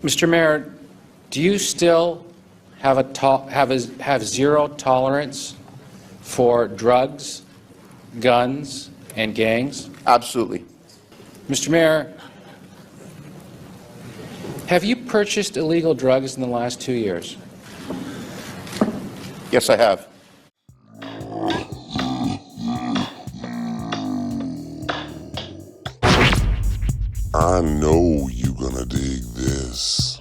Mr. Mayor, do you still have zero tolerance for drugs, guns, and gangs? Absolutely. Mr. Mayor, have you purchased illegal drugs in the last 2 years? Yes, I have. I know you gonna dig this.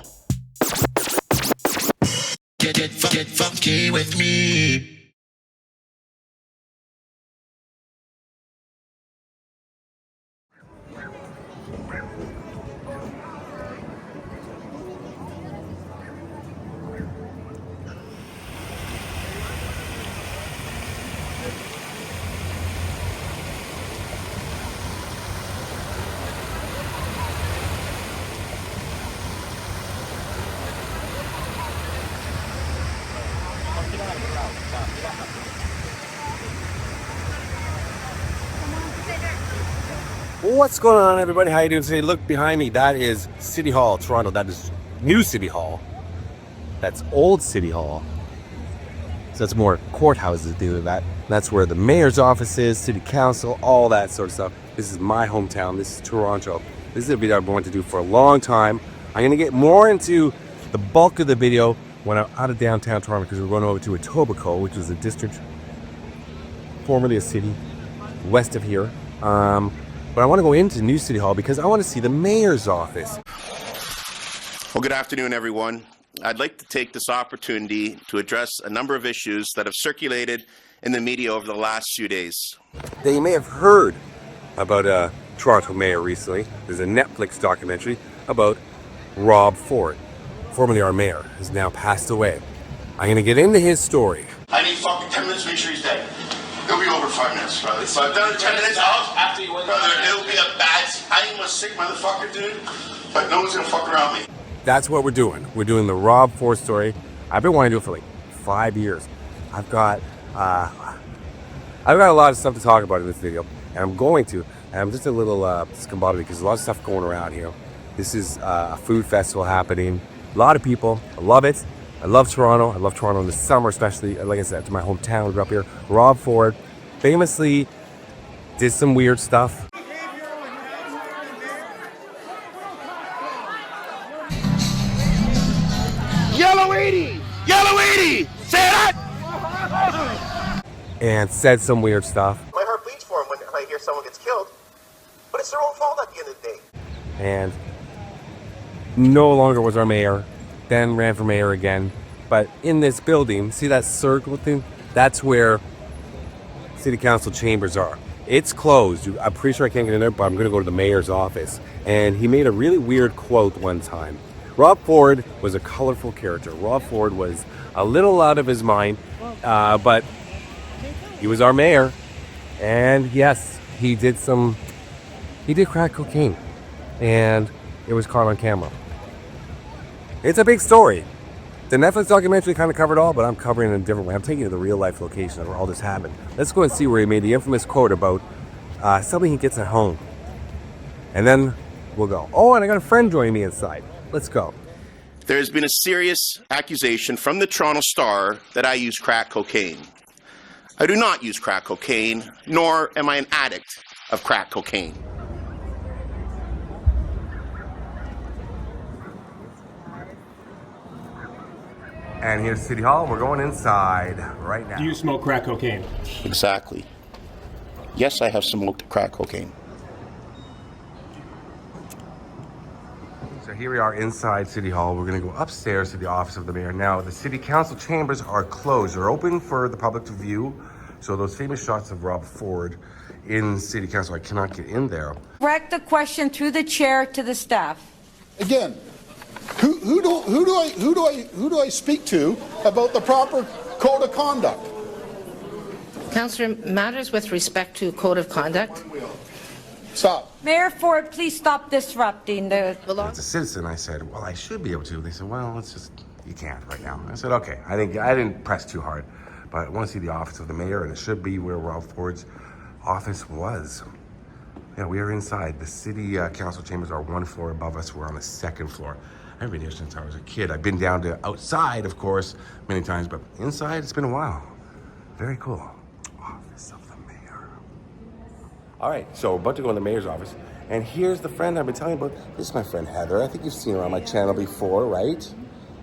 Get funky with me. What's going on, everybody? How you doing today? Look behind me. That is City Hall, Toronto. That is new City Hall. That's old City Hall. So that's more courthouses do that. That's where the mayor's office is, city council, all that sort of stuff. This is my hometown. This is Toronto. This is a video I've been wanting to do for a long time. I'm going to get more into the bulk of the video when I'm out of downtown Toronto, because we're going over to Etobicoke, which is a district, formerly a city, west of here. But I want to go into New City Hall because I want to see the mayor's office. Well, good afternoon, everyone. I'd like to take this opportunity to address a number of issues that have circulated in the media over the last few days. Now, you may have heard about a Toronto mayor recently. There's a Netflix documentary about Rob Ford, formerly our mayor, who's now passed away. I'm going to get into his story. I need fucking 10 minutes to make sure he's dead. It'll be over 5 minutes, brother. So I've done it 10 minutes out. After you win, brother, it'll be a bad. I'm a sick motherfucker, dude. But no one's gonna fuck around me. That's what we're doing. We're doing the Rob Ford story. I've been wanting to do it for like 5 years. I've got a lot of stuff to talk about in this video, and I'm going to. And I'm just a little discombobulated because there's a lot of stuff going around here. This is a food festival happening. A lot of people. I love it. I love Toronto. I love Toronto in the summer, especially. Like I said, to my hometown. Grew up here. Rob Ford famously did some weird stuff. Yellow 80! Yellow 80! Say that! And said some weird stuff. My heart bleeds for him when I hear someone gets killed. But it's their own fault at the end of the day. And no longer was our mayor. Then ran for mayor again. But in this building, see that circle thing? That's where city council chambers are. It's closed. I'm pretty sure I can't get in there, but I'm going to go to the mayor's office. And he made a really weird quote one time. Rob Ford was a colorful character. Rob Ford was a little out of his mind, but he was our mayor. And yes, he did crack cocaine. And it was caught on camera. It's a big story. The Netflix documentary kind of covered all, but I'm covering it in a different way. I'm taking you to the real life location where all this happened. Let's go and see where he made the infamous quote about something he gets at home. And then we'll go. Oh, and I got a friend joining me inside. Let's go. There has been a serious accusation from the Toronto Star that I use crack cocaine. I do not use crack cocaine, nor am I an addict of crack cocaine. And here's City Hall. We're going inside right now. Do you smoke crack cocaine? Exactly. Yes, I have smoked crack cocaine. So here we are inside City Hall. We're going to go upstairs to the office of the mayor. Now, the city council chambers are closed. They're open for the public to view. So those famous shots of Rob Ford in city council, I cannot get in there. Direct the question through the chair to the staff. Again, who do I speak to about the proper code of conduct? Councillor, matters with respect to code of conduct. Stop. Mayor Ford, please stop disrupting the... As a citizen, I said, well, I should be able to. They said, well, you can't right now. I said, okay. I didn't press too hard, but I want to see the office of the mayor, and it should be where Rob Ford's office was. Yeah, we are inside. The city council chambers are one floor above us. We're on the second floor. I've been here since I was a kid. I've been down to outside, of course, many times, but inside, it's been a while. Very cool. Office of the mayor. All right, so we're about to go in the mayor's office, and here's the friend I've been telling you about. This is my friend Heather. I think you've seen her on my channel before, right?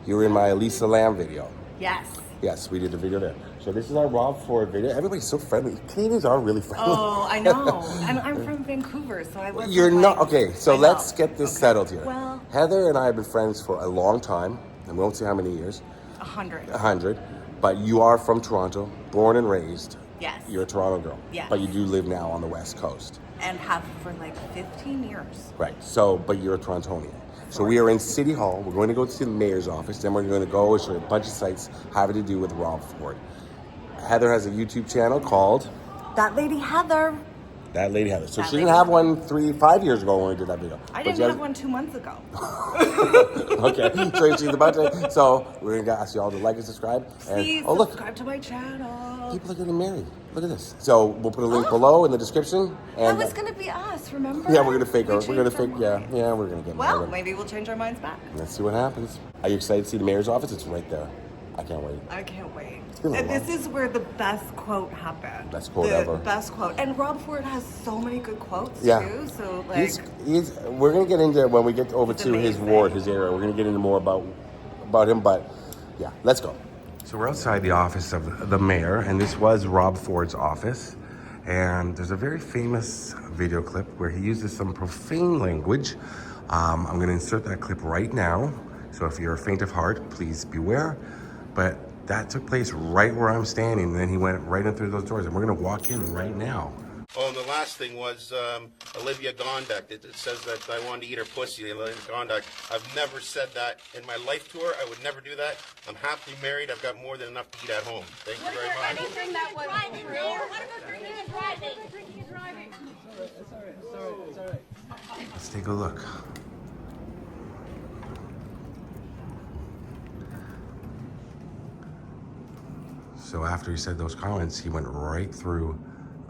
You were in my Elisa Lam video. Yes. Yes, we did a video there. So this is our Rob Ford video. Everybody's so friendly. Canadians are really friendly. Oh, I know. I'm from Vancouver, so I wasn't You're not, like- okay, so I know. let's get this settled here. Well- Heather and I have been friends for a long time, and we won't say how many years. 100. 100. But you are from Toronto, born and raised. Yes. You're a Toronto girl. Yes. But you do live now on the West Coast. And have for like 15 years. Right, so, but you're a Torontonian. So we are in City Hall. We're going to go to the mayor's office. Then we're going to go show you a bunch of sites having to do with Rob Ford. Heather has a YouTube channel called That Lady Heather. That Lady Heather. So That she didn't Lady have one 5 years ago when we did that video. I But didn't she has- have one 2 months ago. Okay, so she's about to. So we're gonna ask you all to like and subscribe. And Please oh look, subscribe to my channel. people are getting married. Look at this. So we'll put a link below in the description. That And was going to be us, remember? yeah, we're gonna fake her. We We're gonna changed our fake. mind. Yeah, we're gonna get Well, married. maybe we'll change our minds back. Let's see what happens. Are you excited to see the mayor's office? It's right there. I can't wait. I can't wait. been a And while. this is where the best quote happened. Best quote the ever. Best quote. And Rob Ford has so many good quotes Yeah. too. So like We're gonna get into it when we get over He's to his amazing. ward, his area. We're gonna get into more about him, but yeah, let's go. So we're outside the office of the mayor, and this was Rob Ford's office. And there's a very famous video clip where he uses some profane language. I'm gonna insert that clip right now. So if you're faint of heart, please beware. But that took place right where I'm standing, and then he went right in through those doors, and we're gonna walk in right now. Oh, and the last thing was Olivia Gondak. It says that I wanted to eat her pussy. Olivia Gondak. I've never said that in my life tour. I would never do that. I'm happily married. I've got more than enough to eat at home. Thank you very much. Anything that was real. What about drinking and driving? Drinking and driving. It's all right. Let's take a look. So after he said those comments, he went right through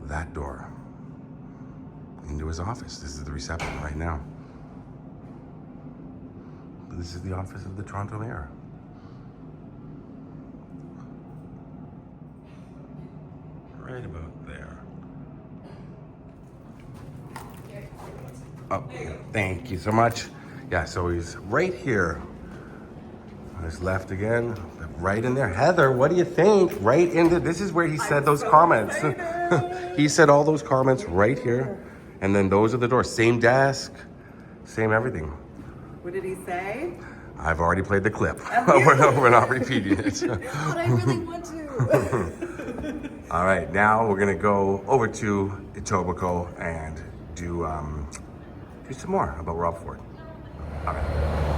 that door into his office. This is the reception right now. This is the office of the Toronto mayor. Right about there. Oh, thank you so much. Yeah, so he's right here. On his left again, but right in there. Heather, what do you think? Right into, this is where he said those comments. He said all those comments right here. And then those are the doors. Same desk, same everything. what did he say? I've already played the clip. We're not repeating it. But I really want to. All right, now we're gonna go over to Etobicoke and do some more about Rob Ford. All right.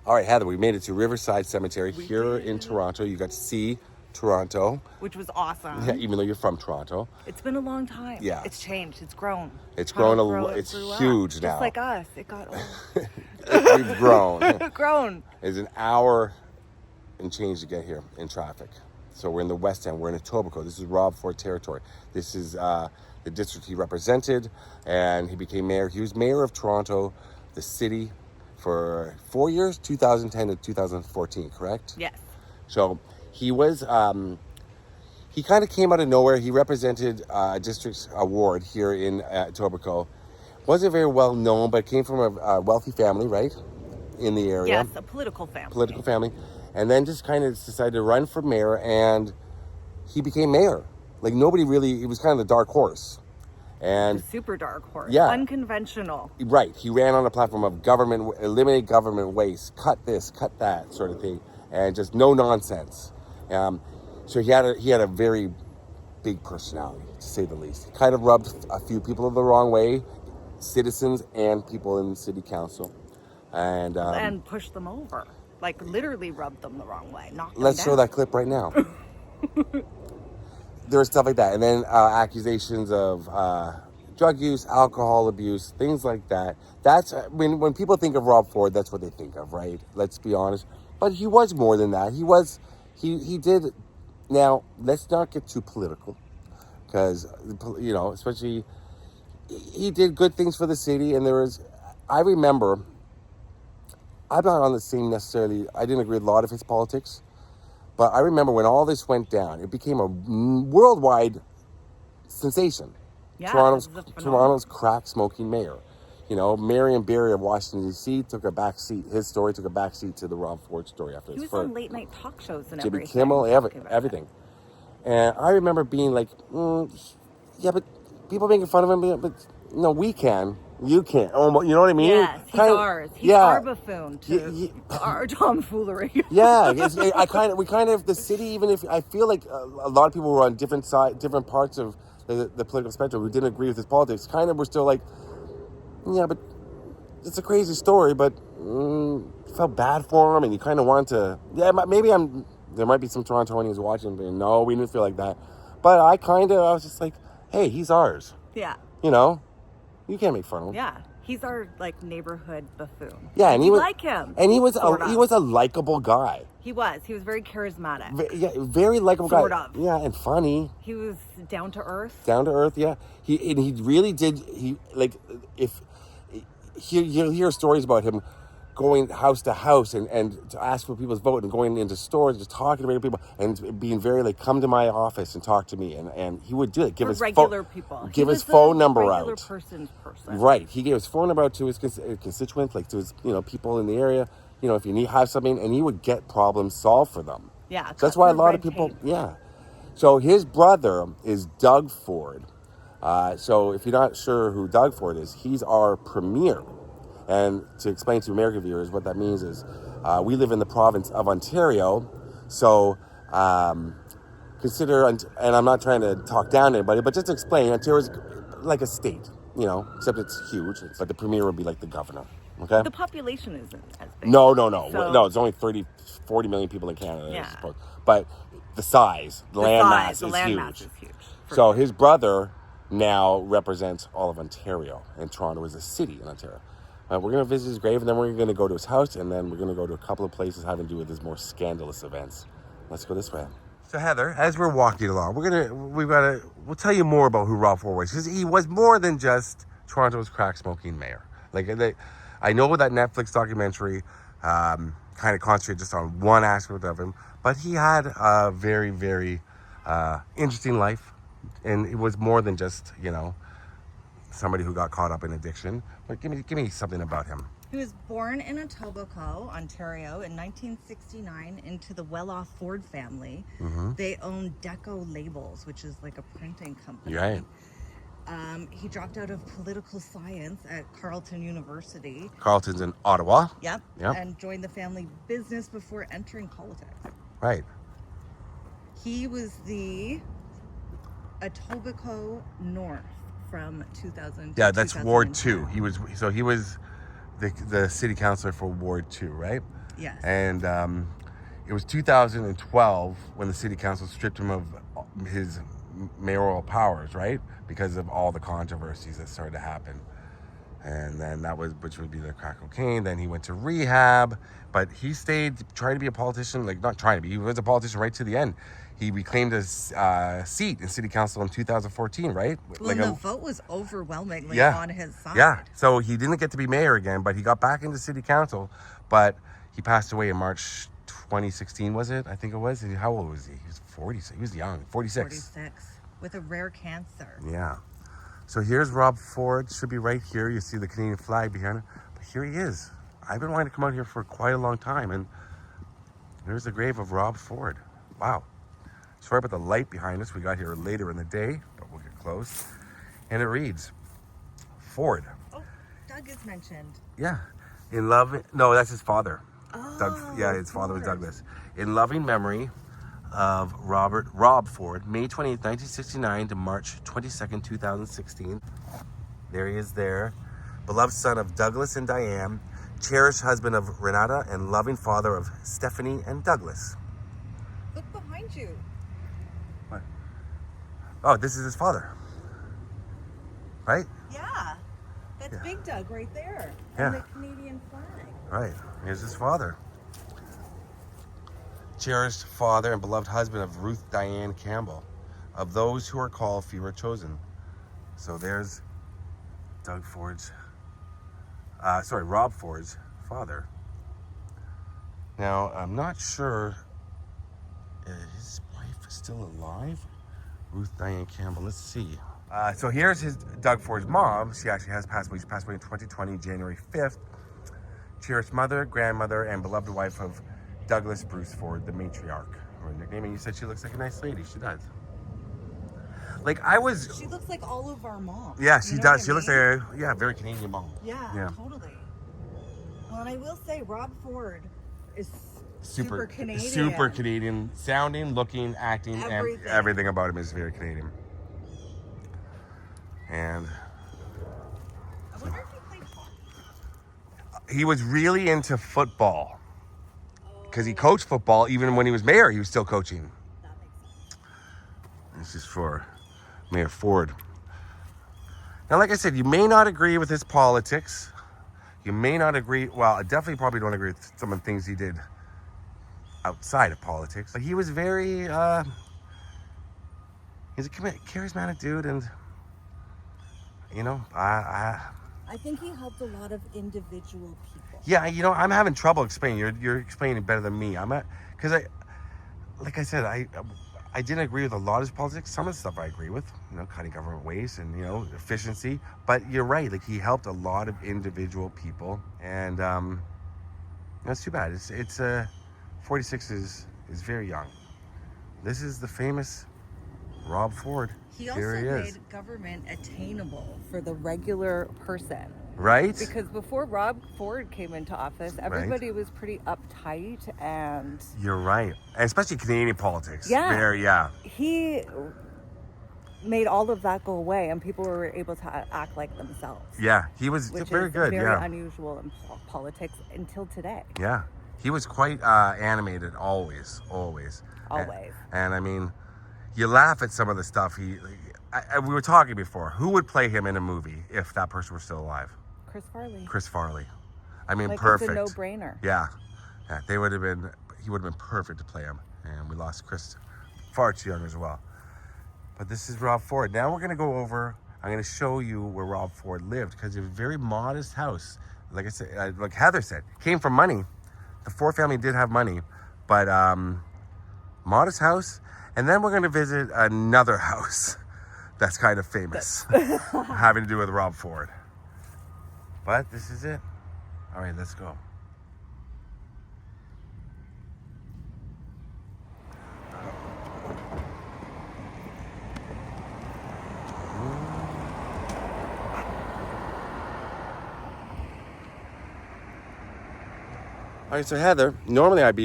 All right, Heather, we made it to Riverside Cemetery here in Toronto. You got to see Toronto, Which was awesome. yeah, even though you're from Toronto. It's been a long time. Yeah. It's changed. It's grown. It's grown Toronto it's grew up. huge now. Just like us. It got old. We've grown. grown. It's an hour and change to get here in traffic. So we're in the West End. We're in Etobicoke. This is Rob Ford territory. This is the district he represented, and he became mayor. He was mayor of Toronto, the city, for 4 years, 2010 to 2014, correct? Yes. So he was, he kind of came out of nowhere. He represented a district award here in Etobicoke. Wasn't very well known, but came from a wealthy family, right? In the area. Yes, a political family. Political family. And then just kind of decided to run for mayor, and he became mayor. Like nobody really, he was kind of the dark horse. And Super dark horse. Yeah. Unconventional. right, he ran on a platform of government, eliminate government waste, cut this, cut that sort of thing, and just no nonsense. So he had a very big personality, to say the least. He kind of rubbed a few people the wrong way, citizens and people in the city council. And push them over. Like literally rubbed them the wrong way. Knocked let's them show down. that clip right now. there was stuff like that. And then accusations of drug use, alcohol abuse, things like that. That's when people think of Rob Ford, that's what they think of, right? Let's be honest. But he was more than that. He did. Now, let's not get too political, because, you know, especially, he did good things for the city. And I remember, I'm not on the same necessarily, I didn't agree with a lot of his politics, but I remember when all this went down, it became a worldwide sensation. Yeah, Toronto's crack-smoking mayor. You know, Marion Barry of Washington, D.C. took a back seat. His story took a back seat to the Rob Ford story after he his was on late night talk shows and Jimmy everything. Kimmel, everything. And I remember being like, yeah, but people making fun of him, but no, we can. You can't. Oh, you know what I mean? Yes, he's ours. He's our buffoon to our tomfoolery. Yeah, the city, even if I feel like a lot of people were on different parts of the political spectrum who didn't agree with his politics, kind of were still like, yeah, but it's a crazy story, but felt bad for him, and you kind of want to, there might be some Torontonians watching, but no, we didn't feel like that. But I was just like, hey, he's ours. Yeah. You know? You can't make fun of him. Yeah. He's our, like, neighborhood buffoon. Yeah, and he was like him. And he was a likable guy. He was very charismatic. Very likable guy. Sort of. Yeah, and funny. He was down to earth. Down to earth, yeah. He really did. You'll hear stories about him going house to house and to ask for people's vote, and going into stores, just talking to regular people, and being very like, come to my office and talk to me, and he would do it. Give his people. Give his phone number regular out. Person's person. Right. He gave his phone number out to his constituents, like to his people in the area. You know, if you have something, and he would get problems solved for them. Yeah. So that's why a lot of people. Yeah. So his brother is Doug Ford. So if you're not sure who Doug Ford is, he's our premier. And to explain to American viewers, what that means is we live in the province of Ontario. So consider, and I'm not trying to talk down to anybody, but just to explain, Ontario's like a state, except it's huge. But the premier would be like the governor. Okay. The population isn't as big. No. So, No, it's only 40 million people in Canada, yeah. I suppose. But the size, the land mass is huge. So his brother now represents all of Ontario, and Toronto is a city in Ontario. We're going to visit his grave, and then we're going to go to his house, and then we're going to go to a couple of places having to do with his more scandalous events. Let's go this way. So Heather, as we're walking along, we'll tell you more about who Rob Ford was, because he was more than just Toronto's crack-smoking mayor. I know that Netflix documentary kind of concentrated just on one aspect of him, but he had a very, very interesting life, and it was more than just, somebody who got caught up in addiction. But give me something about him. He was born in Etobicoke, Ontario in 1969 into the well-off Ford family. Mm-hmm. They owned Deco Labels, which is like a printing company. Right. He dropped out of political science at Carleton University. Carleton's in Ottawa. Yep. And joined the family business before entering politics. Right. He was the Etobicoke North from 2000 to Yeah, that's 2002. Ward 2. He was the city councillor for Ward 2, right? Yes. And it was 2012 when the city council stripped him of his mayoral powers, right? Because of all the controversies that started to happen. And then which would be the crack cocaine. Then he went to rehab, but he stayed trying to be a politician, he was a politician right to the end. He reclaimed his seat in city council in 2014, right? Well, the vote was overwhelmingly on his side. Yeah, so he didn't get to be mayor again, but he got back into city council, but he passed away in March 2016, was it? I think it was. How old was he? He was 40. He was young, 46. 46, with a rare cancer. Yeah. So here's Rob Ford. Should be right here. You see the Canadian flag behind him. But here he is. I've been wanting to come out here for quite a long time, and there's the grave of Rob Ford. Wow. Sorry about the light behind us. We got here later in the day, but we'll get close. And it reads, Ford. Oh, Doug is mentioned. Yeah. No, that's his father. Oh, his father was Douglas. In loving memory of Rob Ford, May 28th, 1969 to March 22nd, 2016. There he is there. Beloved son of Douglas and Diane, cherished husband of Renata, and loving father of Stephanie and Douglas. Look behind you. Oh, this is his father. Right? Yeah. That's Big Doug right there. Yeah. On the Canadian flag. Right. Here's his father. Cherished father and beloved husband of Ruth Diane Campbell. Of those who are called, few are chosen. So there's Rob Ford's father. Now, I'm not sure his wife is still alive. Ruth Diane Campbell. Let's see. So here's Doug Ford's mom. She actually has passed away. She passed away in 2020, January 5th. Cherished mother, grandmother, and beloved wife of Douglas Bruce Ford, the matriarch. Her nickname. And you said she looks like a nice lady. She does. She looks like all of our moms. Yeah, she does. She looks like a very Canadian mom. Yeah, totally. Well, and I will say, Rob Ford is super Canadian. Super Canadian sounding, looking, acting, and everything about him is very Canadian. And I wonder if he played hockey. he was really into football. Because he coached football even when he was mayor, he was still coaching. That makes sense. This is for Mayor Ford. Now, like I said, you may not agree with his politics. You may not agree, well, I definitely probably don't agree with some of the things he did outside of politics. But he was very, he's a charismatic dude, and, you know, I think he helped a lot of individual people. Yeah, I'm having trouble explaining. You're explaining it better than me. Like I said, I didn't agree with a lot of his politics. Some of the stuff I agree with, cutting government waste and, efficiency. But you're right, like he helped a lot of individual people. And that's too bad. It's 46 is very young. This is the famous Rob Ford. He also made government attainable for the regular person. Right? Because before Rob Ford came into office, everybody was pretty uptight and... You're right. Especially Canadian politics. Yeah. He made all of that go away and people were able to act like themselves. Yeah, he was very good. Very unusual in politics until today. Yeah. He was quite animated always. And I mean, you laugh at some of the stuff we were talking before. Who would play him in a movie if that person were still alive? Chris Farley. I mean, perfect. It's a no-brainer. Yeah. He would have been perfect to play him. And we lost Chris far too young as well. But this is Rob Ford. Now we're going to go over, I'm going to show you where Rob Ford lived, because it's a very modest house. Like I said, like Heather said, came from money. The Ford family did have money, but modest house. And then we're going to visit another house that's kind of famous, having to do with Rob Ford. But this is it. All right, let's go. All right, so Heather, normally I'm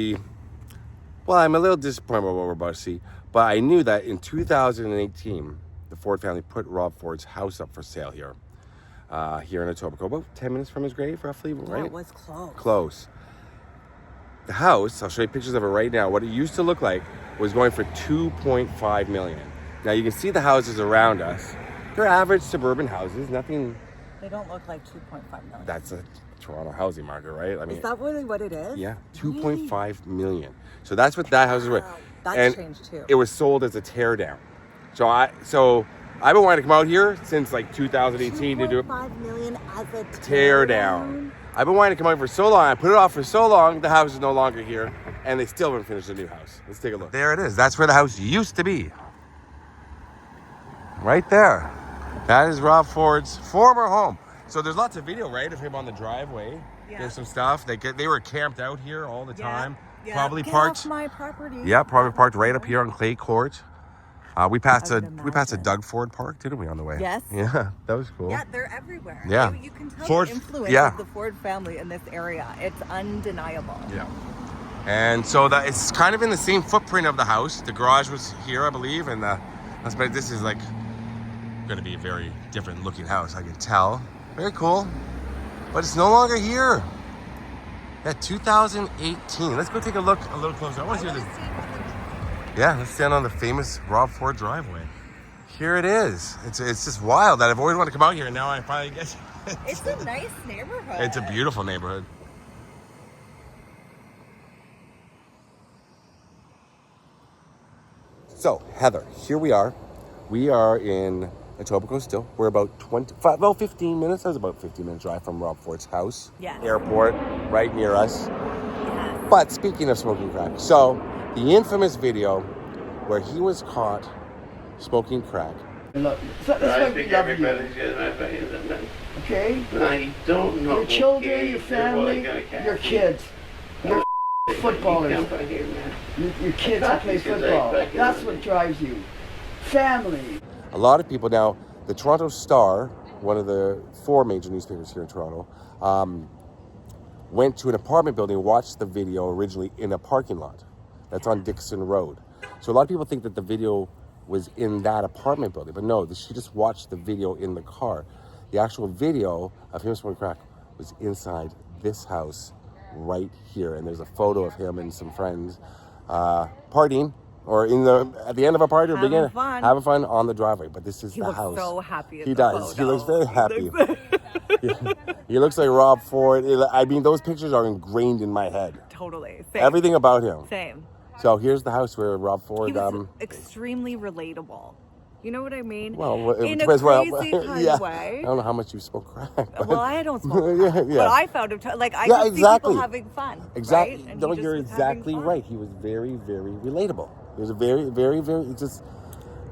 a little disappointed with what we're about to see, but I knew that in 2018, the Ford family put Rob Ford's house up for sale here. Here in Etobicoke, about 10 minutes from his grave, roughly, right? Yeah, it was close. Close. The house, I'll show you pictures of it right now. What it used to look like was going for $2.5 million. Now you can see the houses around us. They're average suburban houses, nothing. They don't look like $2.5 million. That's a Toronto housing market, right? I mean, is that really what it is? Yeah, $2.5 million. So that's what that house is worth. That's changed too. It was sold as a tear down. So I've been wanting to come out here since like 2018 to do $2.5 million as a tear down. I've been wanting to come out for so long. I put it off for so long. The house is no longer here, and they still haven't finished the new house. Let's take a look. There it is. That's where the house used to be. Right there. That is Rob Ford's former home. So there's lots of video, right, of him on the driveway. Yeah. There's some stuff. They were camped out here all the time. Yeah. Probably Get parked off my property. Yeah, probably parked right up here on Clay Court. We passed a Doug Ford Park, didn't we, on the way? Yes. Yeah, that was cool. Yeah, they're everywhere. Yeah. You can tell the influence of the Ford family in this area. It's undeniable. Yeah. And so it's kind of in the same footprint of the house. The garage was here, I believe, and this is like going to be a very different looking house, I can tell. Very cool. But it's no longer here. Yeah, 2018. Let's go take a look a little closer. I want to see this. Yeah, let's stand on the famous Rob Ford driveway. here it is. It's just wild that I've always wanted to come out here, and now I finally get. It's a nice neighborhood. It's a beautiful neighborhood. So, Heather, here we are. We are in Etobicoke still. We're about 15 minutes. That was about 15-minute drive from Rob Ford's house. Yes. Airport, right near us. Yes. But speaking of smoking crack, so the infamous video where he was caught smoking crack. Look, I think everybody's good. Okay? I don't know. Your children, your family, your kids, your footballers, your kids who play football. That's what drives you. Family. A lot of people now, the Toronto Star, one of the 4 major newspapers here in Toronto, went to an apartment building, watched the video originally in a parking lot. That's on Dixon Road. So a lot of people think that the video was in that apartment building, but no, she just watched the video in the car. The actual video of him smoking crack was inside this house right here, and there's a photo of him and some friends partying, or at the end of a party or beginning, having fun on the driveway. But this is the house. He looks so happy. He does. He looks very happy. He looks like Rob Ford. I mean, those pictures are ingrained in my head. Totally. Same. Everything about him. Same. So here's the house where Rob Ford. He was extremely relatable. You know what I mean? Well, in a crazy kind of way. I don't know how much you smoke crack. But, well, I don't smoke crack, but I found him I could see people having fun. Exactly. Right? No, you're exactly right. He was very, very relatable. He was a very, very, very just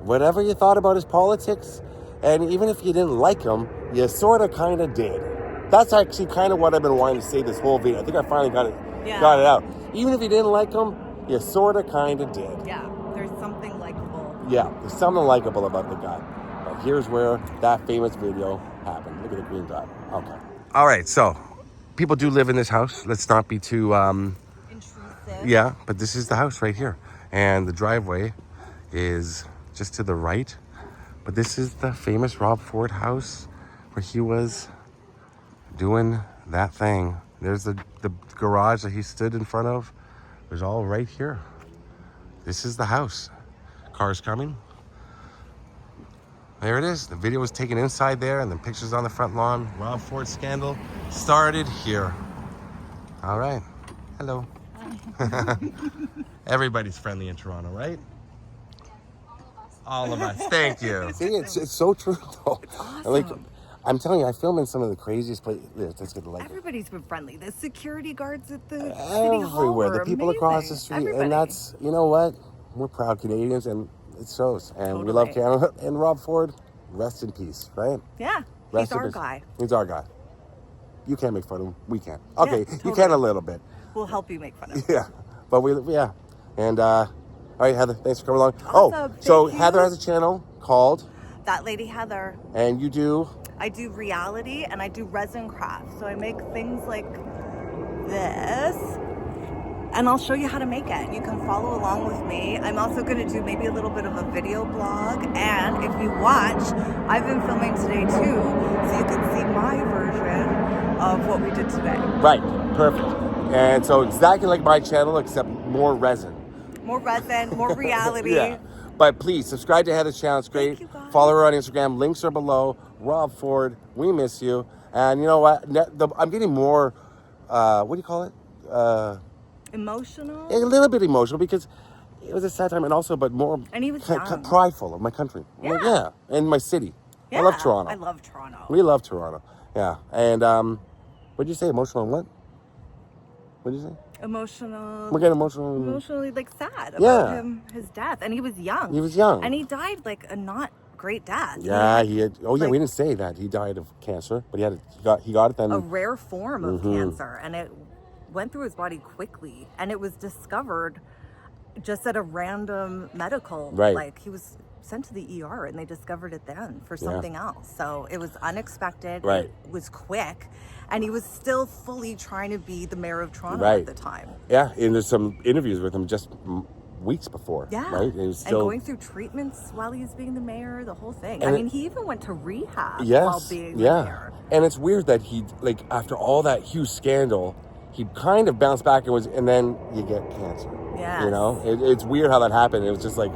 whatever you thought about his politics, and even if you didn't like him, you sort of kind of did. That's actually kind of what I've been wanting to say this whole video. I think I finally got it out. Even if you didn't like him, you sort of kind of did. Yeah, there's something likable. Yeah, there's something likable about the guy. But here's where that famous video happened. Look at the green dot. Okay. All right, so people do live in this house. Let's not be too intrusive. Yeah, but this is the house right here. And the driveway is just to the right. But this is the famous Rob Ford house where he was doing that thing. There's the garage that he stood in front of. It was all right here. This is the house. Cars coming. There it is. The video was taken inside there, and then pictures on the front lawn. Rob Ford scandal started here. All right. Hello. Everybody's friendly in Toronto, right? All of us. Thank you. See, it's so true, though. It's awesome. Like, I'm telling you, I film in some of the craziest places. Let's get the light. Everybody's been friendly. The security guards at the city everywhere. hall The people amazing. across the street, Everybody. and that's, you know what? We're proud Canadians, and it shows. And we love Canada. And Rob Ford, rest in peace, right? Yeah, he's our guy. He's our guy. You can't make fun of him. We can. Okay, totally. You can a little bit. We'll help you make fun of him. Yeah, but yeah. And all right, Heather, thanks for coming along. Awesome. So Thank Heather you. has a channel called That Lady Heather. And you do? I do reality and I do resin craft. So I make things like this, and I'll show you how to make it. You can follow along with me. I'm also going to do maybe a little bit of a video blog, and if you watch, I've been filming today too, so you can see my version of what we did today. Right, perfect. And so exactly like my channel, except more resin. More resin, more reality. Yeah. But please subscribe to Heather's channel. It's great. Thank you, guys. Follow her on Instagram. Links are below. Rob Ford, we miss you. And you know what? I'm getting more, what do you call it? Emotional? A little bit emotional because it was a sad time, and also, but more And he was young. prideful of my country. Yeah. Yeah. And my city. Yeah, I love Toronto. I love Toronto. We love Toronto. Yeah. And what did you say? Emotional and what? What did you say? Emotional. We're getting emotional. Emotionally, like, sad about his death. And he was young. He was young. And he died, like, a not great death. Yeah, he had. Oh, yeah, we didn't say that. He died of cancer, but he got it then. A rare form of cancer. And it went through his body quickly. And it was discovered just at a random medical. Right. Like, he was sent to the ER and they discovered it then for something else. So it was unexpected. Right. It was quick. And he was still fully trying to be the mayor of Toronto Right. at the time. Yeah, and there's some interviews with him just weeks before. Yeah. Right? And he was still. And going through treatments while he was being the mayor, the whole thing. And I mean, he even went to rehab Yes. while being the mayor. And it's weird that he, like, after all that huge scandal, he kind of bounced back and then you get cancer. Yes. You know? It's weird how that happened. It was just like,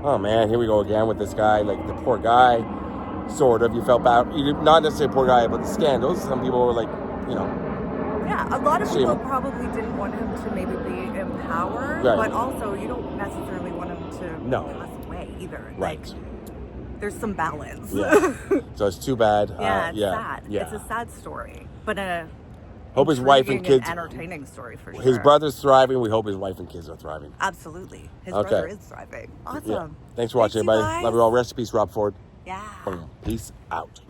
Oh man, here we go again with this guy. Like the poor guy, sort of. You felt bad. You did not necessarily poor guy about the scandals. Some people were like, you know. Yeah, a lot of people probably didn't want him to maybe be in power, Right. but also you don't necessarily want him to pass away either. Right. Like, there's some balance. Yeah. So it's too bad. Yeah, it's yeah. sad. Yeah. It's a sad story, but a hope his wife and intriguing kids. entertaining story for sure. His brother's thriving. We hope his wife and kids are thriving. Absolutely. His Okay. brother is thriving. Awesome. Yeah. Thanks for watching, you everybody. guys. Love you all. Rest in peace, Rob Ford. Yeah. Peace out.